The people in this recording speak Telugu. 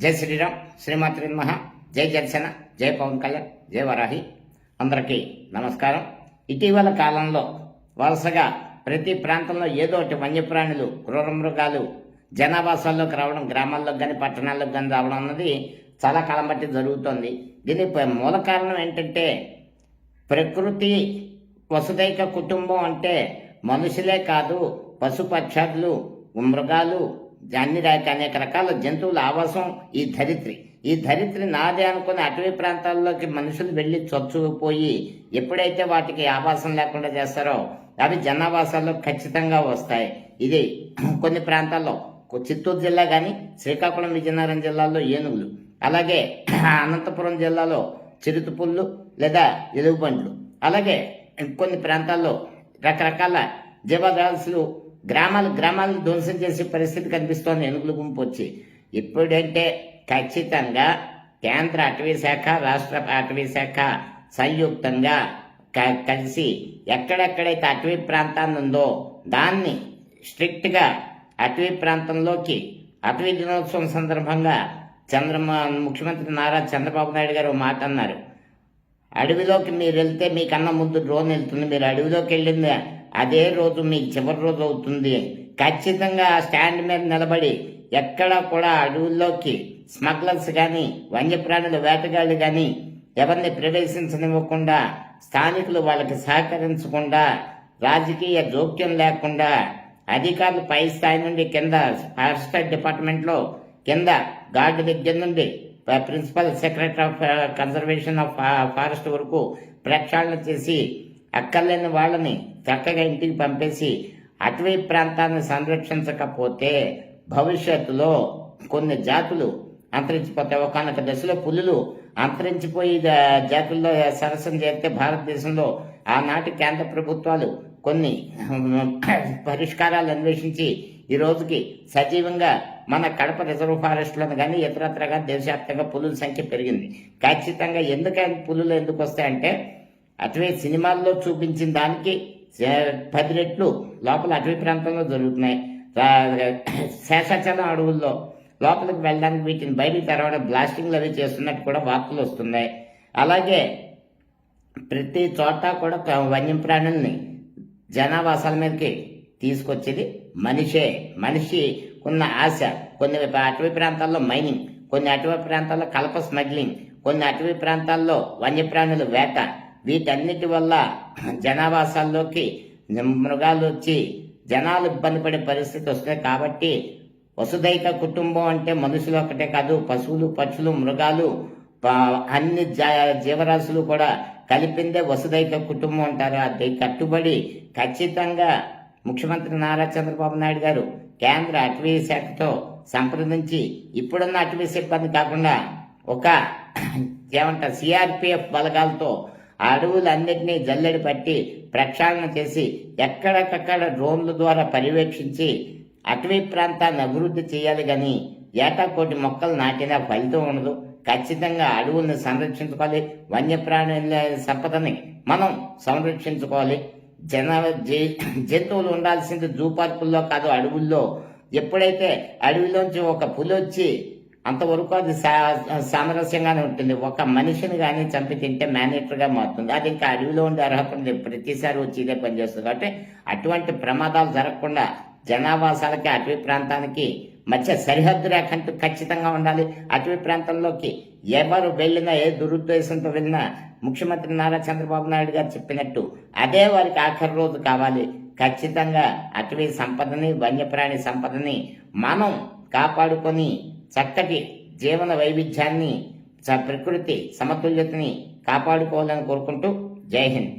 జై శ్రీరామ్, శ్రీమాత్రి నమః. జై జనసేన, జై పవన్ కళ్యాణ్, జై వరాహి. అందరికీ నమస్కారం. ఇటీవల కాలంలో వరుసగా ప్రతి ప్రాంతంలో ఏదో ఒకటి వన్యప్రాణులు, క్రూర మృగాలు జనావాసాల్లోకి రావడం, గ్రామాల్లోకి కానీ పట్టణాల్లోకి కానీ రావడం అన్నది చాలా కాలం బట్టి జరుగుతోంది. దీనికి మూల కారణం ఏంటంటే, ప్రకృతి వసుదైక కుటుంబం అంటే మనుషులే కాదు, పశుపక్షాదులు, మృగాలు, అనేక రకాల జంతువుల ఆవాసం ఈ ధరిత్రి నాదే అనుకుని అటవీ ప్రాంతాల్లోకి మనుషులు వెళ్లి చొచ్చుకుపోయి ఎప్పుడైతే వాటికి ఆవాసం లేకుండా చేస్తారో అవి జనావాసాల్లో ఖచ్చితంగా వస్తాయి. ఇది కొన్ని ప్రాంతాల్లో, చిత్తూరు జిల్లా కానీ, శ్రీకాకుళం, విజయనగరం జిల్లాల్లో ఏనుగులు, అలాగే అనంతపురం జిల్లాలో చిరుతపుళ్ళు లేదా ఎలుగుబంట్లు, అలాగే కొన్ని ప్రాంతాల్లో రకరకాల జీవరాశులు గ్రామాలను ధ్వంసం చేసే పరిస్థితి కనిపిస్తోంది ఏనుగుల గుంపు వచ్చి. ఇప్పుడంటే ఖచ్చితంగా కేంద్ర అటవీ శాఖ, రాష్ట్ర అటవీ శాఖ సంయుక్తంగా కలిసి ఎక్కడెక్కడైతే అటవీ ప్రాంతాన్ని ఉందో దాన్ని స్ట్రిక్ట్గా అటవీ ప్రాంతంలోకి, అటవీ దినోత్సవం సందర్భంగా ముఖ్యమంత్రి నారా చంద్రబాబు నాయుడు గారు మాట అన్నారు. అడవిలోకి మీరు వెళ్తే మీకన్నా ముందు డ్రోన్ వెళ్తుంది, మీరు అడవిలోకి వెళ్ళింది అదే రోజు మీకు చివరి రోజు అవుతుంది. ఖచ్చితంగా ఆ స్టాండ్ మీద నిలబడి ఎక్కడా కూడా అడవుల్లోకి స్మగ్లర్స్ కానీ, వన్యప్రాణుల వేటగాళ్ళు కానీ ఎవరిని ప్రవేశించనివ్వకుండా, స్థానికులు వాళ్ళకి సహకరించకుండా, రాజకీయ జోక్యం లేకుండా అధికారులు పై స్థాయి నుండి కింద ఫారెస్ట్ డిపార్ట్మెంట్లో కింద గార్డు దగ్గర నుండి principal secretary of conservation of forest వరకు ప్రక్షాళన చేసి అక్కర్లేని వాళ్ళని చక్కగా ఇంటికి పంపేసి అటవీ ప్రాంతాన్ని సంరక్షించకపోతే భవిష్యత్తులో కొన్ని జాతులు అంతరించిపోతాయి. ఒకనొక దశలో పులులు అంతరించిపోయి జాతుల్లో సరసన చేస్తే భారతదేశంలో ఆనాటి కేంద్ర ప్రభుత్వాలు కొన్ని పరిష్కారాలు అన్వేషించి ఈ రోజుకి సజీవంగా మన కడప రిజర్వ్ ఫారెస్ట్లను కానీ ఇతరత్రగా దేశవ్యాప్తంగా పులుల సంఖ్య పెరిగింది. ఖచ్చితంగా పులులు ఎందుకు వస్తాయంటే, అటవీ సినిమాల్లో చూపించిన దానికి 10 రెట్లు లోపల అటవీ ప్రాంతంలో జరుగుతున్నాయి. శేషాచలం అడవుల్లో లోపలికి వెళ్ళడానికి వీటిని బయటికి తెరవడం, బ్లాస్టింగ్లు అవి చేస్తున్నట్టు కూడా వార్తలు వస్తున్నాయి. అలాగే ప్రతి చోట కూడా వన్యప్రాణుల్ని జనావాసాల మీదకి తీసుకొచ్చేది మనిషి ఉన్న ఆశ. కొన్ని అటవీ ప్రాంతాల్లో మైనింగ్, కొన్ని అటవీ ప్రాంతాల్లో కలప స్మగ్లింగ్, కొన్ని అటవీ ప్రాంతాల్లో వన్యప్రాణుల వేట, వీటన్నిటి వల్ల జనావాసాల్లోకి మృగాలు వచ్చి జనాలు ఇబ్బంది పడే పరిస్థితి వస్తుంది. కాబట్టి వసుదైక కుటుంబం అంటే మనుషులు ఒకటే కాదు, పశువులు, పక్షులు, మృగాలు, అన్ని జీవరాశులు కూడా కలిపిందే వసుదైక కుటుంబం అంటారు. అది కట్టుబడి ఖచ్చితంగా ముఖ్యమంత్రి నారా చంద్రబాబు నాయుడు గారు కేంద్ర అటవీ శాఖతో సంప్రదించి ఇప్పుడున్న అటవీ సిబ్బంది కాకుండా ఒక సిఆర్పిఎఫ్ బలగాలతో అడవులన్నింటినీ జల్లెడి పట్టి ప్రక్షాళన చేసి ఎక్కడికక్కడ డ్రోన్ల ద్వారా పర్యవేక్షించి అటవీ ప్రాంతాన్ని అభివృద్ధి చేయాలి. కానీ ఏటా 1 కోటి మొక్కలు నాటినా ఫలితం ఉండదు. ఖచ్చితంగా అడవుల్ని సంరక్షించుకోవాలి, వన్యప్రాణుల సంపదని మనం సంరక్షించుకోవాలి. జంతువులు ఉండాల్సింది జూ పార్కుల్లో కాదు, అడవుల్లో. ఎప్పుడైతే అడవిలోంచి ఒక పులి వచ్చి అంతవరకు అది సామరస్యంగానే ఉంటుంది. ఒక మనిషిని కానీ చంపి తింటే మేనేటర్గా మారుతుంది. అది ఇంకా అడవిలో ఉండే అర్హత ఉంది, ప్రతిసారి వచ్చి ఇదే పనిచేస్తుంది. కాబట్టి అటువంటి ప్రమాదాలు జరగకుండా జనావాసాలకి, అటవీ ప్రాంతానికి మధ్య సరిహద్దు రేఖ అంటూ ఖచ్చితంగా ఉండాలి. అటవీ ప్రాంతంలోకి ఎవరు వెళ్ళినా, ఏ దురుద్దేశంతో వెళ్ళినా ముఖ్యమంత్రి నారా చంద్రబాబు నాయుడు గారు చెప్పినట్టు అదే వారికి ఆఖరి రోజు కావాలి. ఖచ్చితంగా అటవీ సంపదని, వన్యప్రాణి సంపదని మనం కాపాడుకొని చక్కటి జీవన వైవిధ్యాన్ని, ప్రకృతి సమతుల్యతని కాపాడుకోవాలని కోరుకుంటూ జై హింద్.